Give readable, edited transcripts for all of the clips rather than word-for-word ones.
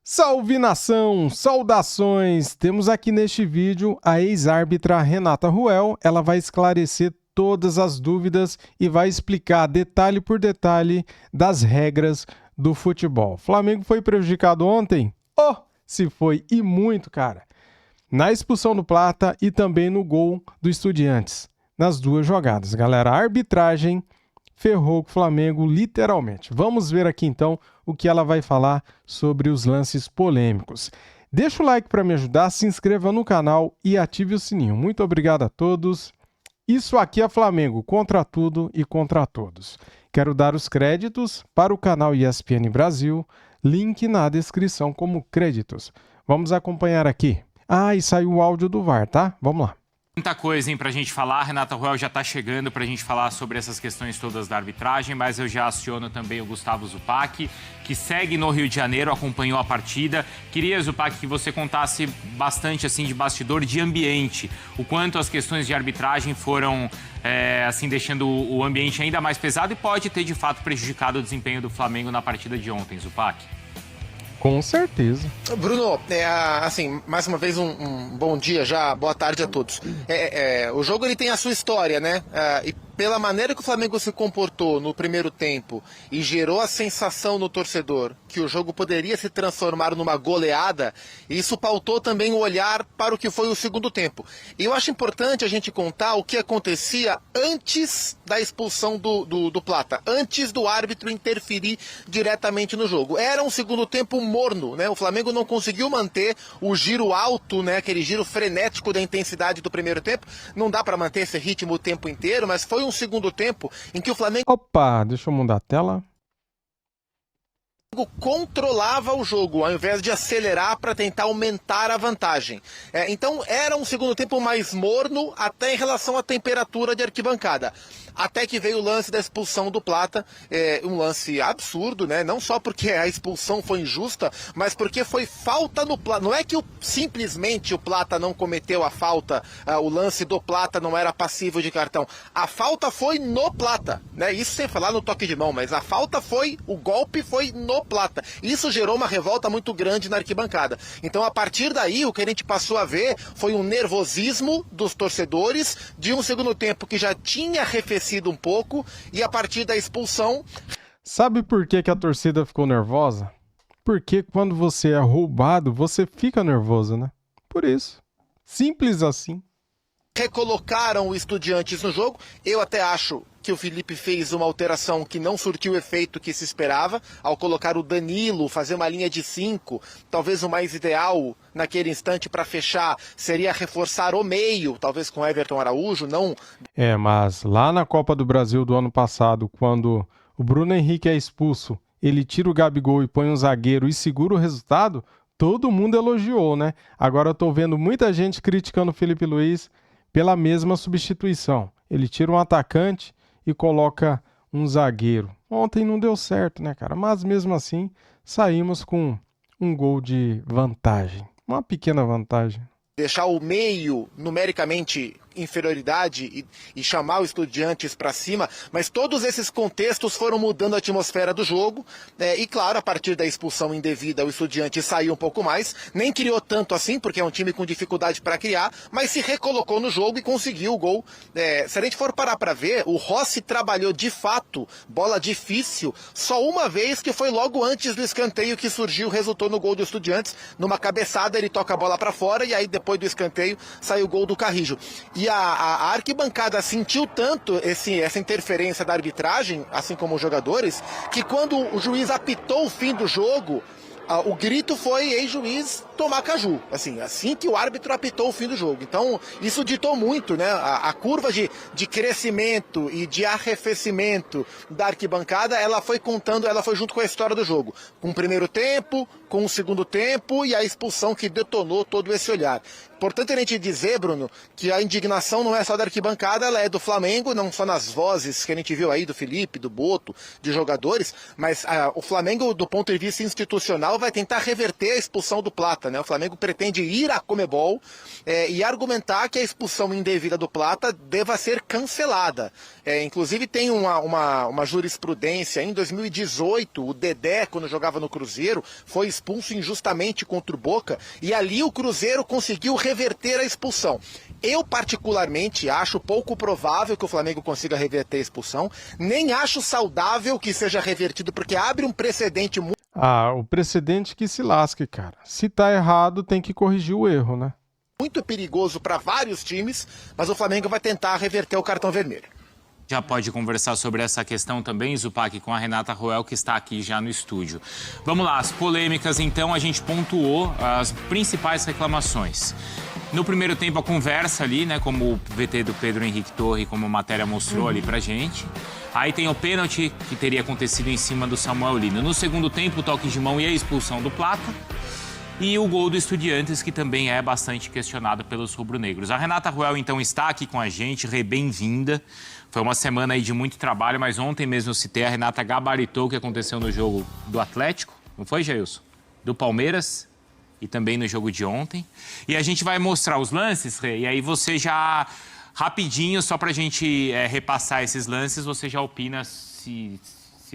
Salve nação, saudações! Temos aqui neste vídeo a ex-árbitra Renata Ruel. Ela vai esclarecer todas as dúvidas e vai explicar detalhe por detalhe das regras do futebol. Flamengo foi prejudicado ontem? Oh, se foi, e muito, cara! Na expulsão do Plata e também no gol do Estudiantes. Nas duas jogadas, galera. A arbitragem ferrou com o Flamengo literalmente. Vamos ver aqui então o que ela vai falar sobre os lances polêmicos. Deixa o like para me ajudar, se inscreva no canal e ative o sininho. Muito obrigado a todos. Isso aqui é Flamengo, contra tudo e contra todos. Quero dar os créditos para o canal ESPN Brasil, link na descrição como créditos. Vamos acompanhar aqui. Ah, e saiu o áudio do VAR, tá? Vamos lá. Muita coisa, hein, pra gente falar. A Renata Ruel já tá chegando pra gente falar sobre essas questões todas da arbitragem, mas eu já aciono também o Gustavo Zupac, que segue no Rio de Janeiro, acompanhou a partida. Queria, Zupac, que você contasse bastante, assim, de bastidor, de ambiente. O quanto as questões de arbitragem foram, assim, deixando o ambiente ainda mais pesado e pode ter, de fato, prejudicado o desempenho do Flamengo na partida de ontem, Zupac. Com certeza. Bruno, assim, mais uma vez um bom dia já, boa tarde a todos. O jogo ele tem a sua história, né? E pela maneira que o Flamengo se comportou no primeiro tempo e gerou a sensação no torcedor que o jogo poderia se transformar numa goleada, isso pautou também o olhar para o que foi o segundo tempo. E eu acho importante a gente contar o que acontecia antes da expulsão do Plata, antes do árbitro interferir diretamente no jogo. Era um segundo tempo morno, né? O Flamengo não conseguiu manter o giro alto, né? Aquele giro frenético da intensidade do primeiro tempo. Não dá para manter esse ritmo o tempo inteiro, mas foi um segundo tempo em que o Flamengo... Opa, deixa eu mudar a tela. Controlava o jogo, ao invés de acelerar para tentar aumentar a vantagem. Então era um segundo tempo mais morno, até em relação à temperatura de arquibancada. Até que veio o lance da expulsão do Plata, um lance absurdo, né? Não só porque a expulsão foi injusta, mas porque foi falta no Plata. Não é que simplesmente o Plata não cometeu a falta, o lance do Plata não era passível de cartão. A falta foi no Plata, né? Isso sem falar no toque de mão, mas a falta foi, o golpe foi no Plata. Isso gerou uma revolta muito grande na arquibancada. Então, a partir daí, o que a gente passou a ver foi um nervosismo dos torcedores de um segundo tempo que já tinha arrefecido um pouco, e a partir da expulsão... Sabe por que a torcida ficou nervosa? Porque quando você é roubado, você fica nervoso, né? Por isso. Simples assim. Recolocaram o Estudiantes no jogo. Eu até acho que o Felipe fez uma alteração que não surtiu o efeito que se esperava, ao colocar o Danilo, fazer uma linha de 5, talvez o mais ideal naquele instante para fechar seria reforçar o meio, talvez com Everton Araújo, não... Mas lá na Copa do Brasil do ano passado, quando o Bruno Henrique é expulso, ele tira o Gabigol e põe um zagueiro e segura o resultado, todo mundo elogiou, né? Agora eu tô vendo muita gente criticando o Felipe Luiz pela mesma substituição. Ele tira um atacante e coloca um zagueiro. Ontem não deu certo, né, cara? Mas mesmo assim, saímos com um gol de vantagem. Uma pequena vantagem. Deixar o meio numericamente inferioridade e chamar os Estudiantes para cima, mas todos esses contextos foram mudando a atmosfera do jogo, e claro, a partir da expulsão indevida o Estudiante saiu um pouco mais, nem criou tanto assim, porque é um time com dificuldade para criar, mas se recolocou no jogo e conseguiu o gol. Se a gente for parar para ver, o Rossi trabalhou de fato, bola difícil, só uma vez, que foi logo antes do escanteio que surgiu, resultou no gol do Estudiantes, numa cabeçada ele toca a bola para fora, e aí depois do escanteio saiu o gol do Carrijo. E a arquibancada sentiu tanto essa interferência da arbitragem, assim como os jogadores, que quando o juiz apitou o fim do jogo, o grito foi: ex-juiz, tomar caju. Assim que o árbitro apitou o fim do jogo. Então, isso ditou muito, né? A curva de crescimento e de arrefecimento da arquibancada, ela foi junto com a história do jogo. Com o primeiro tempo, com o segundo tempo e a expulsão que detonou todo esse olhar. Importante a gente dizer, Bruno, que a indignação não é só da arquibancada, ela é do Flamengo, não só nas vozes que a gente viu aí do Felipe, do Boto, de jogadores, mas o Flamengo, do ponto de vista institucional, vai tentar reverter a expulsão do Plata, né? O Flamengo pretende ir à Conmebol e argumentar que a expulsão indevida do Plata deva ser cancelada. Inclusive tem uma jurisprudência, em 2018, o Dedé, quando jogava no Cruzeiro, foi expulso injustamente contra o Boca, e ali o Cruzeiro conseguiu reverter a expulsão. Eu, particularmente, acho pouco provável que o Flamengo consiga reverter a expulsão, nem acho saudável que seja revertido, porque abre um precedente muito... O precedente que se lasque, cara. Se tá errado, tem que corrigir o erro, né? Muito perigoso para vários times, mas o Flamengo vai tentar reverter o cartão vermelho. Já pode conversar sobre essa questão também, Zupac, com a Renata Ruel, que está aqui já no estúdio. Vamos lá, as polêmicas, então, a gente pontuou as principais reclamações. No primeiro tempo, a conversa ali, né, como o VT do Pedro Henrique Torre, como a matéria mostrou ali pra gente. Aí tem o pênalti que teria acontecido em cima do Samuel Lino. No segundo tempo, o toque de mão e a expulsão do Plata. E o gol do Estudiantes, que também é bastante questionado pelos rubro-negros. A Renata Ruel, então, está aqui com a gente, bem-vinda. Foi uma semana aí de muito trabalho, mas ontem mesmo eu citei, a Renata gabaritou o que aconteceu no jogo do Atlético. Não foi, Jailson? Do Palmeiras e também no jogo de ontem. E a gente vai mostrar os lances, Rê, e aí você já, rapidinho, só pra gente repassar esses lances, você já opina se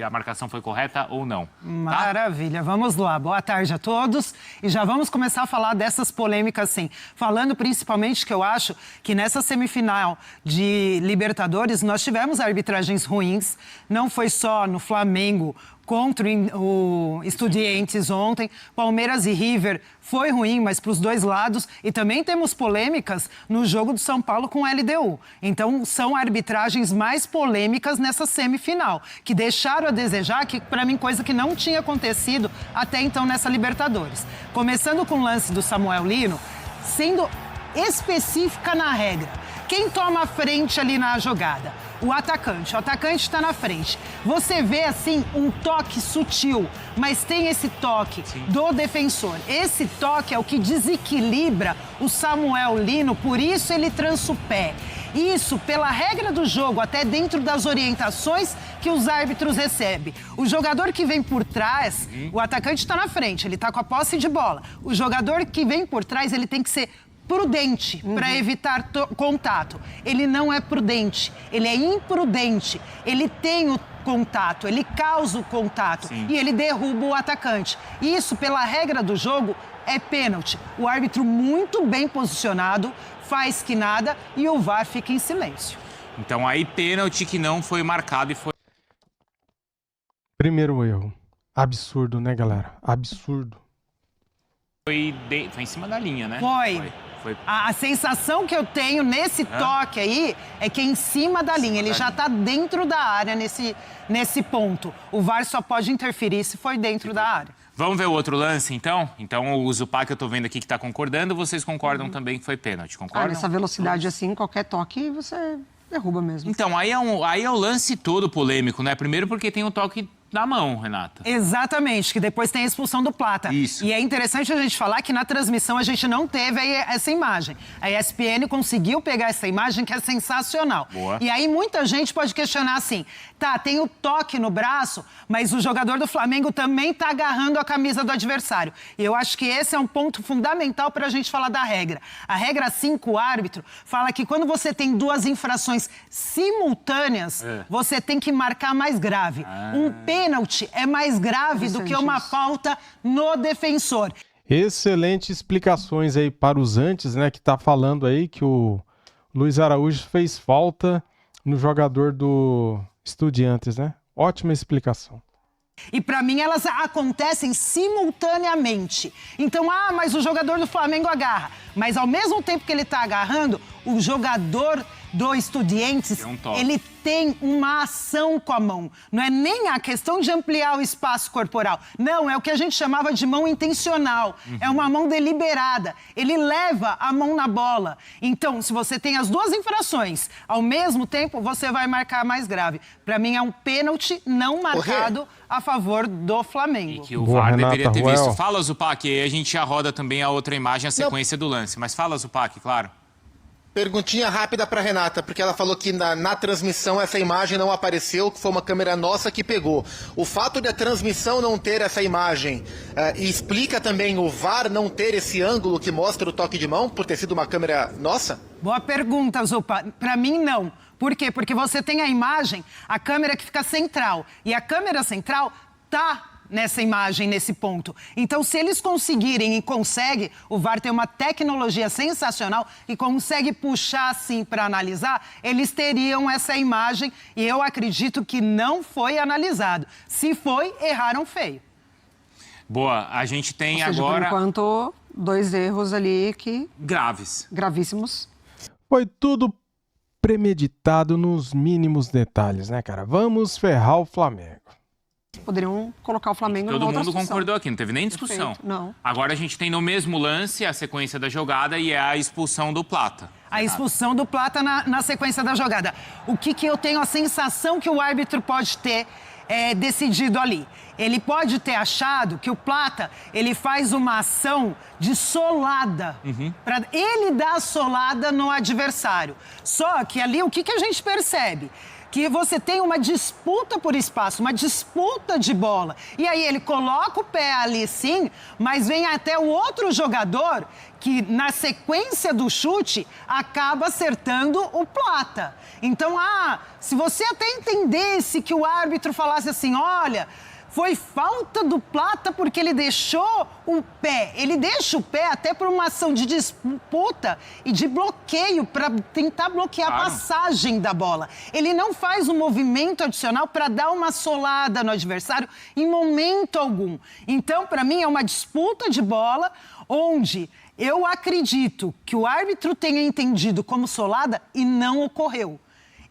a marcação foi correta ou não. Maravilha, vamos lá. Boa tarde a todos. E já vamos começar a falar dessas polêmicas, sim. Falando principalmente que eu acho que nessa semifinal de Libertadores nós tivemos arbitragens ruins. Não foi só no Flamengo contra o Estudiantes ontem. Palmeiras e River foi ruim, mas para os dois lados. E também temos polêmicas no jogo do São Paulo com o LDU. Então, são arbitragens mais polêmicas nessa semifinal, que deixaram a desejar, que para mim coisa que não tinha acontecido até então nessa Libertadores. Começando com o lance do Samuel Lino, sendo específica na regra. Quem toma a frente ali na jogada? O atacante. O atacante está na frente. Você vê, assim, um toque sutil, mas tem esse toque do defensor. Esse toque é o que desequilibra o Samuel Lino, por isso ele trança o pé. Isso, pela regra do jogo, até dentro das orientações que os árbitros recebem. O jogador que vem por trás, o atacante está na frente, ele está com a posse de bola. O jogador que vem por trás, ele tem que ser prudente para evitar contato. Ele não é prudente, ele é imprudente. Ele tem o contato, ele causa o contato e ele derruba o atacante. Isso, pela regra do jogo, é pênalti. O árbitro muito bem posicionado, faz que nada e o VAR fica em silêncio. Então aí pênalti que não foi marcado e foi... Primeiro erro. Absurdo, né, galera? Absurdo. Foi em cima da linha, né? Foi. A sensação que eu tenho nesse toque aí é que é em cima da linha. Ele já está dentro da área nesse ponto. O VAR só pode interferir se for dentro da área. Vamos ver o outro lance, então? Então, o Zupac, eu tô vendo aqui que tá concordando. Vocês concordam também que foi pênalti, concordam? Nessa velocidade assim, qualquer toque, você derruba mesmo. Então, aí é o lance todo polêmico, né? Primeiro porque tem o toque na mão, Renata. Exatamente, que depois tem a expulsão do Plata. Isso. E é interessante a gente falar que na transmissão a gente não teve essa imagem. A ESPN conseguiu pegar essa imagem que é sensacional. Boa. E aí muita gente pode questionar assim, tá, tem o toque no braço, mas o jogador do Flamengo também tá agarrando a camisa do adversário. E eu acho que esse é um ponto fundamental para a gente falar da regra. A regra 5, o árbitro, fala que quando você tem duas infrações simultâneas, você tem que marcar mais grave. Um pênalti é mais grave do que uma falta no defensor. Excelente explicações aí para os antes, né, que tá falando aí que o Luiz Araújo fez falta no jogador do Estudiantes, né? Ótima explicação. E para mim elas acontecem simultaneamente. Então, mas o jogador do Flamengo agarra. Mas ao mesmo tempo que ele está agarrando, o jogador do Estudiantes, Tem um toque. ele tem uma ação com a mão. Não é nem a questão de ampliar o espaço corporal. Não, é o que a gente chamava de mão intencional. É uma mão deliberada. Ele leva a mão na bola. Então, se você tem as duas infrações ao mesmo tempo, você vai marcar mais grave. Para mim, é um pênalti não marcado a favor do Flamengo. E que o Boa, VAR Renata deveria ter Ruel. visto. Fala, Zupac, aí a gente já roda também a outra imagem, a sequência do lance. Mas fala, Zupac, claro. Perguntinha rápida para Renata, porque ela falou que na transmissão essa imagem não apareceu, que foi uma câmera nossa que pegou. O fato de a transmissão não ter essa imagem explica também o VAR não ter esse ângulo que mostra o toque de mão, por ter sido uma câmera nossa? Boa pergunta, Zupa. Para mim, não. Por quê? Porque você tem a imagem, a câmera que fica central. E a câmera central tá nessa imagem, nesse ponto. Então, se eles conseguirem e conseguem, o VAR tem uma tecnologia sensacional e consegue puxar assim para analisar, eles teriam essa imagem e eu acredito que não foi analisado. Se foi, erraram feio. Boa, a gente tem Ou seja, agora... por enquanto, 2 erros ali Graves. gravíssimos. Foi tudo premeditado nos mínimos detalhes, né, cara? Vamos ferrar o Flamengo. Poderiam colocar o Flamengo Todo numa outra mundo situação. concordou aqui, não teve nem discussão. Perfeito, não. Agora a gente tem no mesmo lance a sequência da jogada e é a expulsão do Plata. A expulsão do Plata na sequência da jogada. O que eu tenho a sensação que o árbitro pode ter decidido ali? Ele pode ter achado que o Plata, ele faz uma ação de solada. Pra ele dar a solada no adversário. Só que ali, o que a gente percebe? Que você tem uma disputa por espaço, uma disputa de bola. E aí ele coloca o pé ali sim, mas vem até o outro jogador que na sequência do chute acaba acertando o Plata. Então, se você até entendesse que o árbitro falasse assim, olha... Foi falta do Plata porque ele deixou o pé. Ele deixa o pé até por uma ação de disputa e de bloqueio para tentar bloquear a passagem da bola. Ele não faz um movimento adicional para dar uma solada no adversário em momento algum. Então, para mim, é uma disputa de bola onde eu acredito que o árbitro tenha entendido como solada e não ocorreu.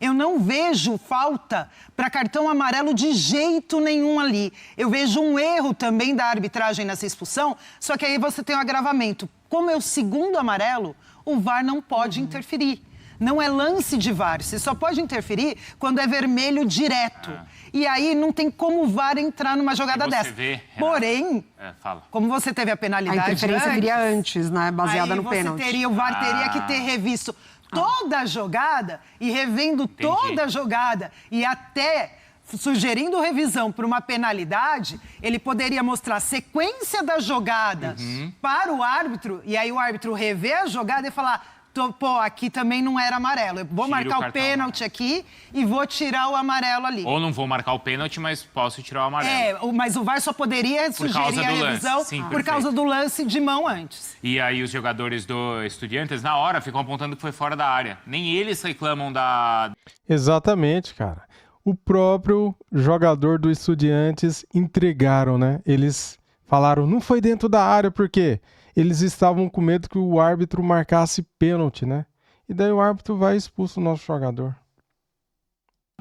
Eu não vejo falta para cartão amarelo de jeito nenhum ali. Eu vejo um erro também da arbitragem nessa expulsão, só que aí você tem um agravamento. Como é o segundo amarelo, o VAR não pode interferir. Não é lance de VAR, você só pode interferir quando é vermelho direto. E aí não tem como o VAR entrar numa jogada dessa. Vê, porém, fala. como você teve a penalidade A interferência viria antes, né? Baseada aí no pênalti. O VAR teria que ter revisto toda a jogada e revendo toda a jogada e até sugerindo revisão para uma penalidade, ele poderia mostrar a sequência das jogadas para o árbitro e aí o árbitro rever a jogada e falar pô, aqui também não era amarelo. Eu vou marcar o pênalti aqui e vou tirar o amarelo ali. Ou não vou marcar o pênalti, mas posso tirar o amarelo. Mas o VAR só poderia sugerir a revisão por causa do lance de mão antes. E aí os jogadores do Estudiantes, na hora, ficam apontando que foi fora da área. Nem eles reclamam da... Exatamente, cara. O próprio jogador do Estudiantes entregaram, né? Eles falaram, não foi dentro da área, por quê? Eles estavam com medo que o árbitro marcasse pênalti, né? E daí o árbitro vai e expulsa o nosso jogador.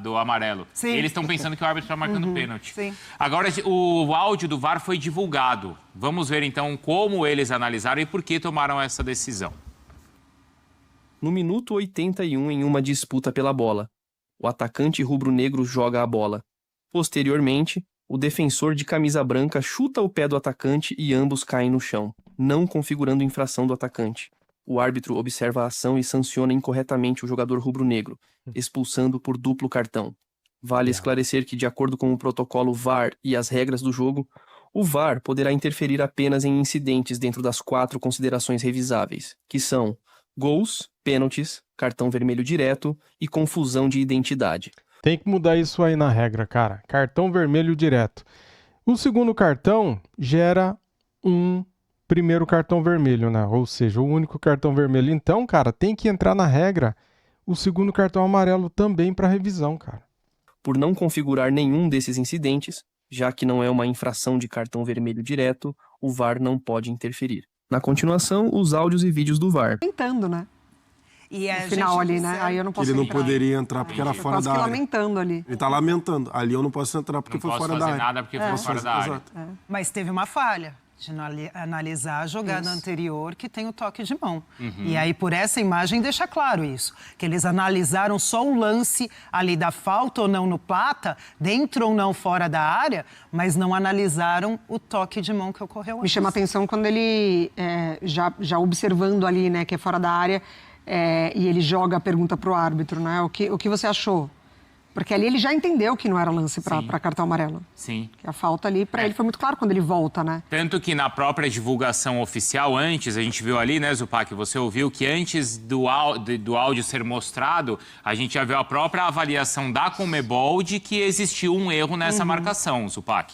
Do amarelo. Sim. Eles estão pensando que o árbitro está marcando pênalti. Sim. Agora, o áudio do VAR foi divulgado. Vamos ver, então, como eles analisaram e por que tomaram essa decisão. No minuto 81, em uma disputa pela bola, o atacante rubro-negro joga a bola. Posteriormente, o defensor de camisa branca chuta o pé do atacante e ambos caem no chão, não configurando infração do atacante. O árbitro observa a ação e sanciona incorretamente o jogador rubro-negro, expulsando por duplo cartão. Vale esclarecer que, de acordo com o protocolo VAR e as regras do jogo, o VAR poderá interferir apenas em incidentes dentro das 4 considerações revisáveis, que são gols, pênaltis, cartão vermelho direto e confusão de identidade. Tem que mudar isso aí na regra, cara. Cartão vermelho direto. O segundo cartão gera um primeiro cartão vermelho, né? Ou seja, o único cartão vermelho. Então, cara, tem que entrar na regra o segundo cartão amarelo também para revisão, cara. Por não configurar nenhum desses incidentes, já que não é uma infração de cartão vermelho direto, o VAR não pode interferir. Na continuação, os áudios e vídeos do VAR. Tentando, né? E a No final gente ali, né? observa- Aí eu não posso Ele não entrar. poderia entrar porque era Eu fora quase da que área. lamentando ali. Ele tá lamentando. Ali eu não posso entrar porque Não foi posso fora da fazer área. nada porque foi fora da área. Exato. Mas teve uma falha de analisar a jogada anterior que tem o toque de mão. E aí, por essa imagem, deixa claro isso. Que eles analisaram só o lance ali da falta ou não no Plata, dentro ou não fora da área, mas não analisaram o toque de mão que ocorreu Me antes. chama a atenção quando ele, já observando ali, né, que é fora da área, e ele joga a pergunta pro árbitro, né? O que você achou? Porque ali ele já entendeu que não era lance para cartão amarelo. Sim. Que a falta ali, para ele, foi muito claro quando ele volta, né? Tanto que na própria divulgação oficial, antes, a gente viu ali, né, Zupac, você ouviu que antes do áudio ser mostrado, a gente já viu a própria avaliação da Conmebol de que existiu um erro nessa marcação, Zupac.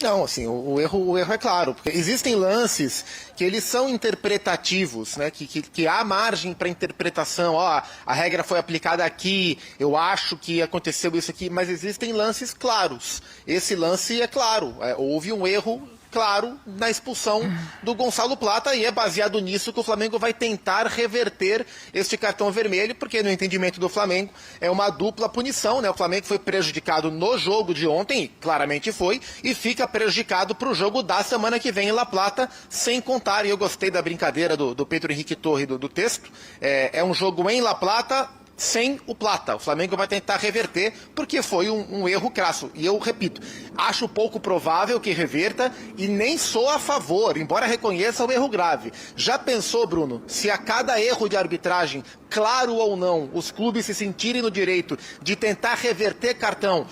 Não, assim, o erro é claro, porque existem lances que eles são interpretativos, né? Que há margem para interpretação. Ó, a regra foi aplicada aqui, eu acho que aconteceu isso aqui, mas existem lances claros. Esse lance é claro, houve um erro claro na expulsão do Gonçalo Plata e é baseado nisso que o Flamengo vai tentar reverter este cartão vermelho, porque no entendimento do Flamengo é uma dupla punição, né? O Flamengo foi prejudicado no jogo de ontem, claramente foi, e fica prejudicado para o jogo da semana que vem em La Plata, sem contar, e eu gostei da brincadeira do Pedro Henrique Torre do texto, é um jogo em La Plata sem o Plata. O Flamengo vai tentar reverter porque foi um erro crasso. E eu repito, acho pouco provável que reverta e nem sou a favor, embora reconheça o erro grave. Já pensou, Bruno, se a cada erro de arbitragem, claro ou não, os clubes se sentirem no direito de tentar reverter cartão,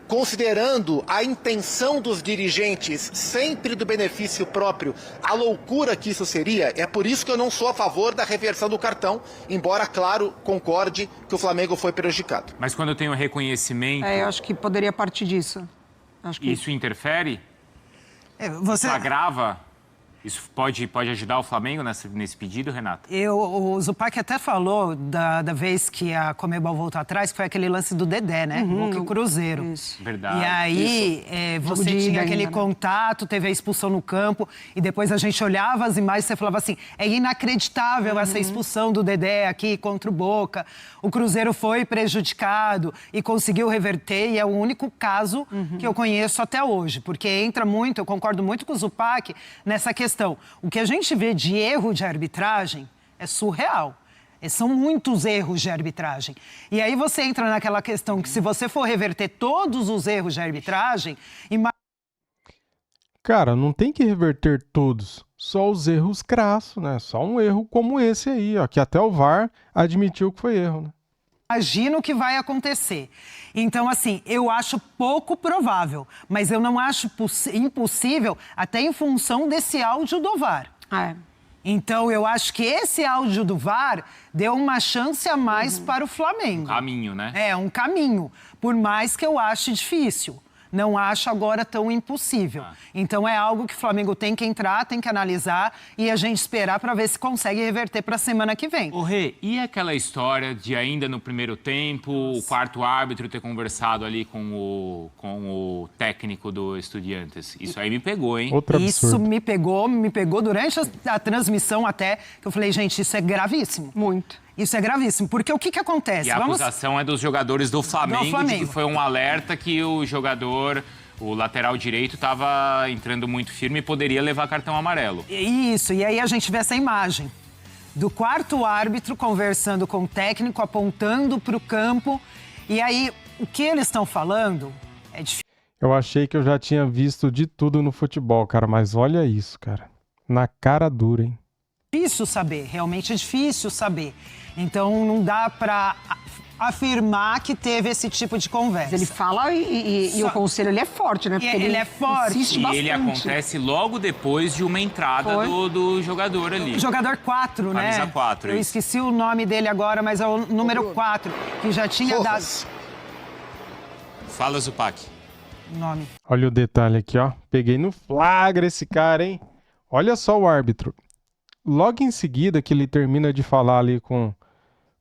considerando a intenção dos dirigentes sempre do benefício próprio, a loucura que isso seria? É por isso que eu não sou a favor da reversão do cartão, embora, claro, concorde que o Flamengo foi prejudicado. Mas quando tem o reconhecimento, Eu acho que poderia partir disso. Acho que isso interfere? Você... Isso agrava? Isso pode ajudar o Flamengo nesse pedido, Renata? O Zupac até falou da vez que a Conmebol voltou atrás, que foi aquele lance do Dedé, né? O Cruzeiro. Isso. Verdade. E aí, você de tinha ida aquele ainda, né? contato, teve a expulsão no campo, e depois a gente olhava as imagens e você falava assim, é inacreditável essa expulsão do Dedé aqui contra o Boca. O Cruzeiro foi prejudicado e conseguiu reverter, e é o único caso que eu conheço até hoje, porque entra muito, eu concordo muito com o Zupac nessa questão. O que a gente vê de erro de arbitragem é surreal. São muitos erros de arbitragem. E aí você entra naquela questão que se você for reverter todos os erros de arbitragem... Cara, não tem que reverter todos, só os erros crassos, né? Só um erro como esse aí, ó, que até o VAR admitiu que foi erro, né? Imagina o que vai acontecer. Então, assim, eu acho pouco provável, mas eu não acho impossível, até em função desse áudio do VAR. Então, eu acho que esse áudio do VAR deu uma chance a mais para o Flamengo. Caminho, né? É, um caminho. Por mais que eu ache difícil. Não acho agora tão impossível. Então é algo que o Flamengo tem que entrar, tem que analisar e a gente esperar para ver se consegue reverter para a semana que vem. Ô Rê, e aquela história de ainda no primeiro tempo, o quarto árbitro ter conversado ali com o técnico do Estudiantes? Isso aí me pegou, hein? Outro Isso absurdo. me pegou durante a transmissão até, que eu falei, gente, isso é gravíssimo. Muito. Isso é gravíssimo, porque o que acontece? E a acusação é dos jogadores do Flamengo, de que foi um alerta que o jogador, o lateral direito, estava entrando muito firme e poderia levar cartão amarelo. Isso, e aí a gente vê essa imagem do quarto árbitro conversando com o técnico, apontando para o campo. E aí, o que eles estão falando é difícil. Eu achei que eu já tinha visto de tudo no futebol, cara, mas olha isso, cara. Na cara dura, hein? Difícil saber, realmente é difícil saber. Então não dá para afirmar que teve esse tipo de conversa. Ele fala e o conselho ele é forte, né? Porque ele é forte. insiste E bastante. ele acontece logo depois de uma entrada do jogador ali. O jogador 4, né? Camisa 4, Eu isso. esqueci o nome dele agora, mas é o número 4, que já tinha Rojas. Fala, Zupac. dado nome. Olha o detalhe aqui, ó. Peguei no flagra esse cara, hein? Olha só o árbitro. Logo em seguida que ele termina de falar ali com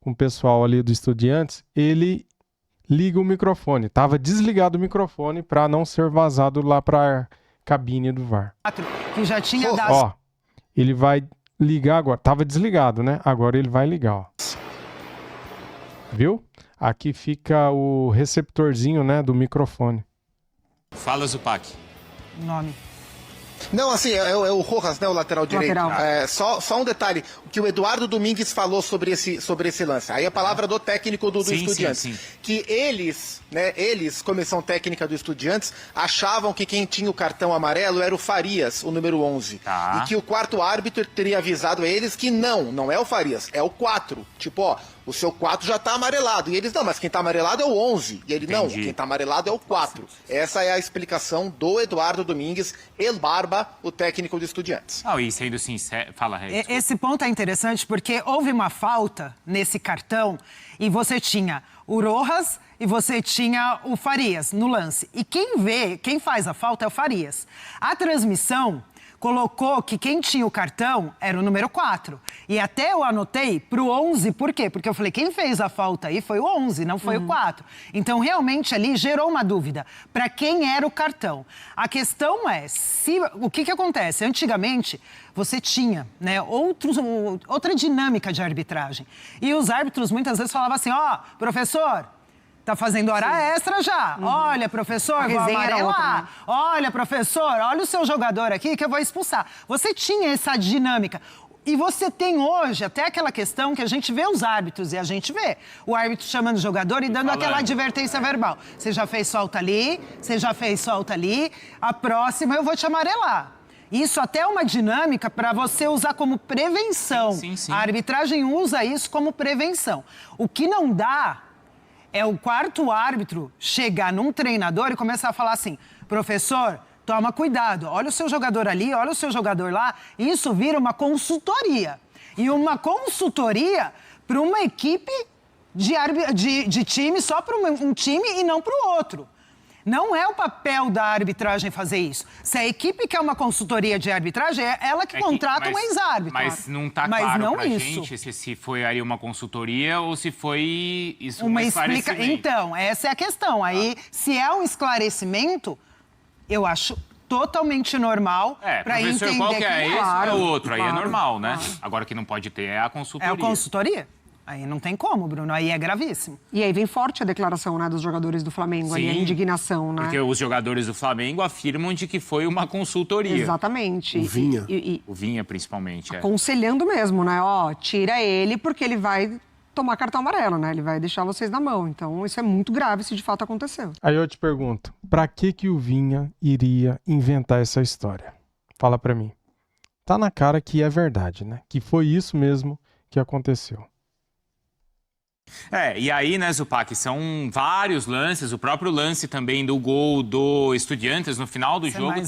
o pessoal ali do Estudiantes, ele liga o microfone. Tava desligado o microfone para não ser vazado lá para cabine do VAR. Que já tinha dado. Ó, ele vai ligar agora. Tava desligado, né? Agora ele vai ligar, ó. Viu? Aqui fica o receptorzinho, né, do microfone. Fala, Zupac. Nome. Não, assim, é o Rojas, né, o lateral direito. Lateral. Só um detalhe, o que o Eduardo Domingues falou sobre esse lance. Aí a palavra do técnico do Estudiantes. Sim. Que eles, comissão técnica do Estudiantes, achavam que quem tinha o cartão amarelo era o Farias, o número 11. Tá. E que o quarto árbitro teria avisado a eles que não é o Farias, é o 4. Tipo, ó, o seu 4 já tá amarelado. E eles, não, mas quem tá amarelado é o 11. E ele, não, Entendi. quem tá amarelado é o 4. Essa é a explicação do Eduardo Domingues, El Barba, o técnico do Estudiantes. Não, e sendo sincero... Fala, Rei. Esse ponto é interessante porque houve uma falta nesse cartão e você tinha o Rojas e você tinha o Farias no lance. E quem faz a falta é o Farias. A transmissão colocou que quem tinha o cartão era o número 4. E até eu anotei pro 11, por quê? Porque eu falei, quem fez a falta aí foi o 11, não foi o 4. Então, realmente, ali gerou uma dúvida para quem era o cartão. A questão é, o que acontece? Antigamente, você tinha, né, outra dinâmica de arbitragem. E os árbitros muitas vezes falavam assim, professor... Tá fazendo hora extra já. Olha, professor, vou amarelar. Olha, professor, olha o seu jogador aqui que eu vou expulsar. Você tinha essa dinâmica. E você tem hoje até aquela questão que a gente vê os árbitros e a gente vê o árbitro chamando o jogador e dando aquela advertência verbal. Você já fez falta ali, você já fez falta ali, a próxima eu vou te amarelar. Isso até é uma dinâmica para você usar como prevenção. Sim. A arbitragem usa isso como prevenção. O que não dá é o quarto árbitro chegar num treinador e começar a falar assim, professor, toma cuidado, olha o seu jogador ali, olha o seu jogador lá. Isso vira uma consultoria. E uma consultoria para uma equipe de time, só para um time e não para o outro. Não é o papel da arbitragem fazer isso. Se a equipe quer uma consultoria de arbitragem, é ela que contrata um ex-árbitro. Mas não está claro pra gente se foi aí uma consultoria ou se foi isso um esclarecimento. Então, essa é a questão. Aí, se é um esclarecimento, eu acho totalmente normal para entender professor, qual que é esse claro, ou é outro? Aí é claro, normal, né? Claro. Agora que não pode ter é a consultoria. É a consultoria? Aí não tem como, Bruno. Aí é gravíssimo. E aí vem forte a declaração, né, dos jogadores do Flamengo, ali, a indignação, né? Porque os jogadores do Flamengo afirmam de que foi uma consultoria. Exatamente. O Vinha. O Vinha, principalmente. Aconselhando mesmo, né? Tira ele porque ele vai tomar cartão amarelo, né? Ele vai deixar vocês na mão. Então, isso é muito grave se de fato aconteceu. Aí eu te pergunto, pra que o Vinha iria inventar essa história? Fala pra mim. Tá na cara que é verdade, né? Que foi isso mesmo que aconteceu. E aí, né, Zupac, são vários lances, o próprio lance também do gol do Estudiantes no final do jogo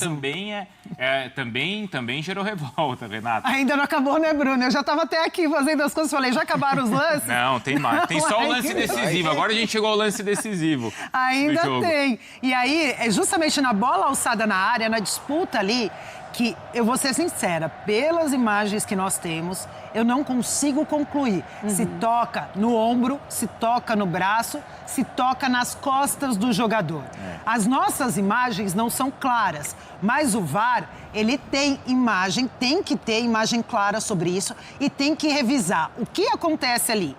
também gerou revolta, Renata. Ainda não acabou, né, Bruno? Eu já estava até aqui fazendo as coisas, falei, já acabaram os lances? Não, tem mais. Tem só o lance decisivo, agora a gente chegou ao lance decisivo. Ainda tem. E aí, é justamente na bola alçada na área, na disputa ali, que eu vou ser sincera, pelas imagens que nós temos, eu não consigo concluir se toca no ombro, se toca no braço, se toca nas costas do jogador. As nossas imagens não são claras, mas o VAR, ele tem imagem, tem que ter imagem clara sobre isso e tem que revisar o que acontece ali.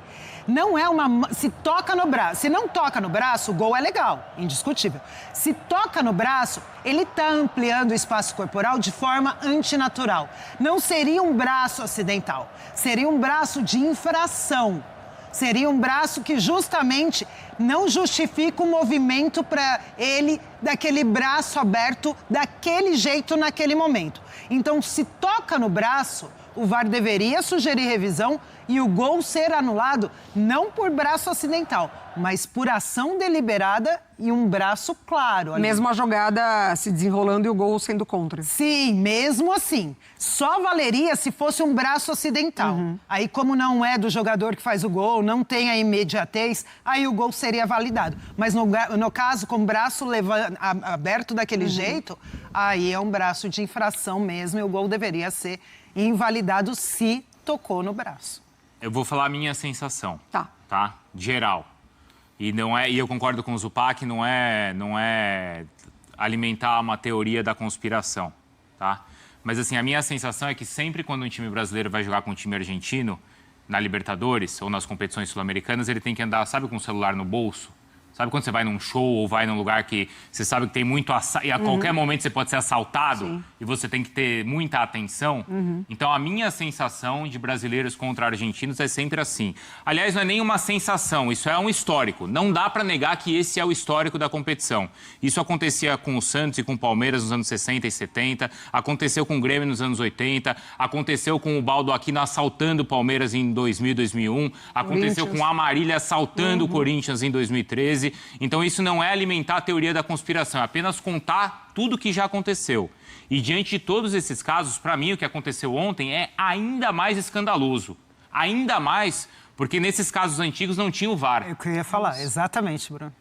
Não é se toca no braço. Se não toca no braço, o gol é legal, indiscutível. Se toca no braço, ele está ampliando o espaço corporal de forma antinatural. Não seria um braço acidental, seria um braço de infração. Seria um braço que justamente não justifica o movimento para ele daquele braço aberto daquele jeito naquele momento. Então, se toca no braço, o VAR deveria sugerir revisão e o gol ser anulado não por braço acidental, mas por ação deliberada e um braço claro. Ali. Mesmo a jogada se desenrolando e o gol sendo contra. Sim, mesmo assim. Só valeria se fosse um braço acidental. Aí, como não é do jogador que faz o gol, não tem a imediatez, aí o gol seria validado. Mas no caso, com o braço aberto daquele jeito, aí é um braço de infração mesmo e o gol deveria ser invalidado se tocou no braço. Eu vou falar a minha sensação. Tá. Geral. E eu concordo com o Zupac, não é alimentar uma teoria da conspiração, tá? Mas assim, a minha sensação é que sempre quando um time brasileiro vai jogar com um time argentino, na Libertadores ou nas competições sul-americanas, ele tem que andar, sabe, com o celular no bolso? Sabe quando você vai num show ou vai num lugar que você sabe que tem muito e a qualquer momento você pode ser assaltado. Sim. E você tem que ter muita atenção? Então, a minha sensação de brasileiros contra argentinos é sempre assim. Aliás, não é nem uma sensação, isso é um histórico. Não dá para negar que esse é o histórico da competição. Isso acontecia com o Santos e com o Palmeiras nos anos 60 e 70, aconteceu com o Grêmio nos anos 80, aconteceu com o Baldo Aquino assaltando o Palmeiras em 2000, 2001, aconteceu com o Amarília assaltando o Corinthians em 2013. Então, isso não é alimentar a teoria da conspiração, é apenas contar tudo que já aconteceu. E diante de todos esses casos, para mim, o que aconteceu ontem é ainda mais escandaloso. Ainda mais porque nesses casos antigos não tinha o VAR. É o que eu ia falar, exatamente, Bruno.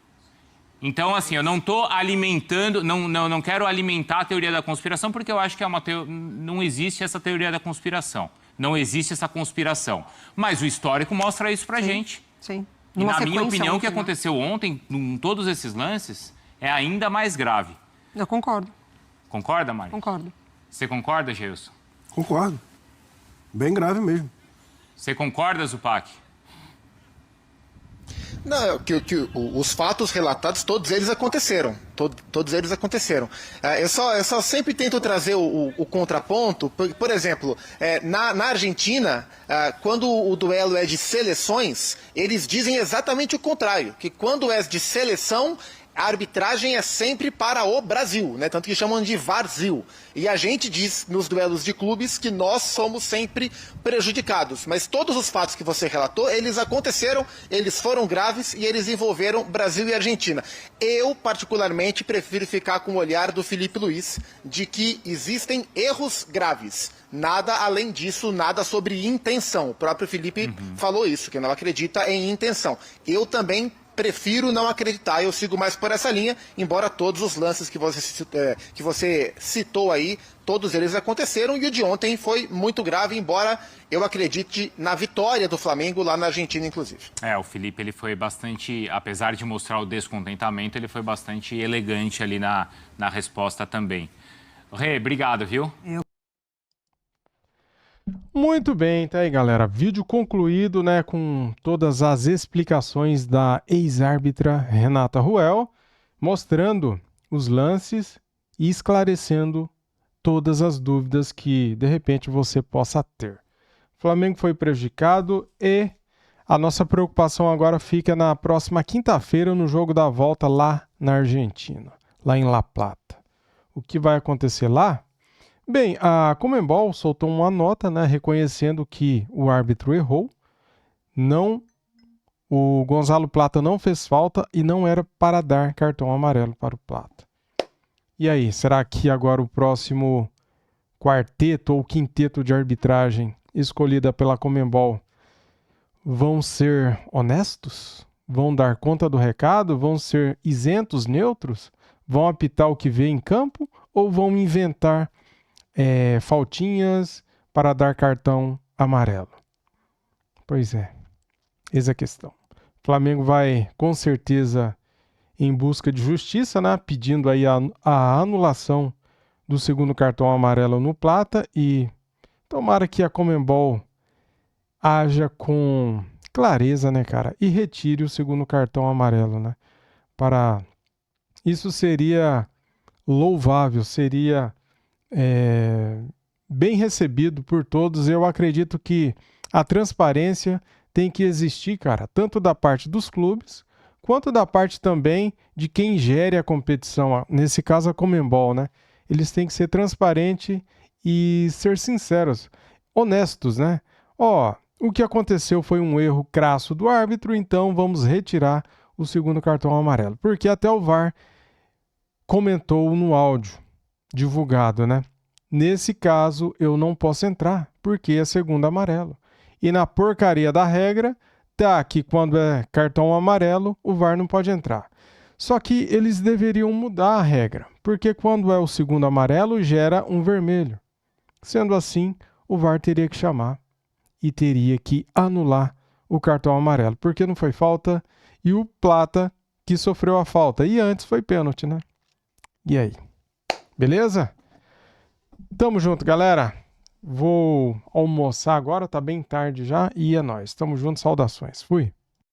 Então, assim, eu não estou alimentando, não quero alimentar a teoria da conspiração, porque eu acho que não existe essa teoria da conspiração. Não existe essa conspiração. Mas o histórico mostra isso pra gente. Sim. E, na minha opinião, o que aconteceu ontem, em todos esses lances, é ainda mais grave. Eu concordo. Concorda, Mário? Concordo. Você concorda, Geilson? Concordo. Bem grave mesmo. Você concorda, Zupac? Não, os fatos relatados, todos eles aconteceram. Todos eles aconteceram. Eu só sempre tento trazer o contraponto. Por exemplo, na Argentina, quando o duelo é de seleções, eles dizem exatamente o contrário. Que quando é de seleção, a arbitragem é sempre para o Brasil, né? Tanto que chamam de Varzil. E a gente diz nos duelos de clubes que nós somos sempre prejudicados. Mas todos os fatos que você relatou, eles aconteceram, eles foram graves e eles envolveram Brasil e Argentina. Eu, particularmente, prefiro ficar com o olhar do Felipe Luiz de que existem erros graves. Nada além disso, nada sobre intenção. O próprio Felipe falou isso, que não acredita em intenção. Eu também prefiro não acreditar, eu sigo mais por essa linha, embora todos os lances que você citou aí, todos eles aconteceram, e o de ontem foi muito grave, embora eu acredite na vitória do Flamengo lá na Argentina, inclusive. O Felipe, ele foi bastante, apesar de mostrar o descontentamento, ele foi bastante elegante ali na resposta também. Rê, obrigado, viu? Muito bem, tá aí, galera. Vídeo concluído, né, com todas as explicações da ex-árbitra Renata Ruel, mostrando os lances e esclarecendo todas as dúvidas que, de repente, você possa ter. O Flamengo foi prejudicado e a nossa preocupação agora fica na próxima quinta-feira, no jogo da volta lá na Argentina, lá em La Plata. O que vai acontecer lá? Bem, a Conmebol soltou uma nota, né, reconhecendo que o árbitro errou, o Gonzalo Plata não fez falta e não era para dar cartão amarelo para o Plata. E aí, será que agora o próximo quarteto ou quinteto de arbitragem escolhida pela Conmebol vão ser honestos? Vão dar conta do recado? Vão ser isentos, neutros? Vão apitar o que vê em campo ou vão inventar faltinhas para dar cartão amarelo? Pois é, essa é a questão. O Flamengo vai, com certeza, em busca de justiça, né? Pedindo aí a anulação do segundo cartão amarelo no Plata e tomara que a Conmebol haja com clareza, né, cara? E retire o segundo cartão amarelo, né? Isso seria louvável, seria bem recebido por todos. Eu acredito que a transparência tem que existir, cara, tanto da parte dos clubes, quanto da parte também de quem gere a competição, nesse caso a Conmebol, né? Eles têm que ser transparentes e ser sinceros, honestos, né? O que aconteceu foi um erro crasso do árbitro, então vamos retirar o segundo cartão amarelo, porque até o VAR comentou no áudio divulgado, né? Nesse caso, eu não posso entrar, porque é segundo amarelo. E na porcaria da regra, tá que quando é cartão amarelo, o VAR não pode entrar. Só que eles deveriam mudar a regra, porque quando é o segundo amarelo, gera um vermelho. Sendo assim, o VAR teria que chamar e teria que anular o cartão amarelo, porque não foi falta e o Plata que sofreu a falta. E antes foi pênalti, né? E aí? Beleza? Tamo junto, galera. Vou almoçar agora, tá bem tarde já, e é nóis. Tamo junto, saudações. Fui.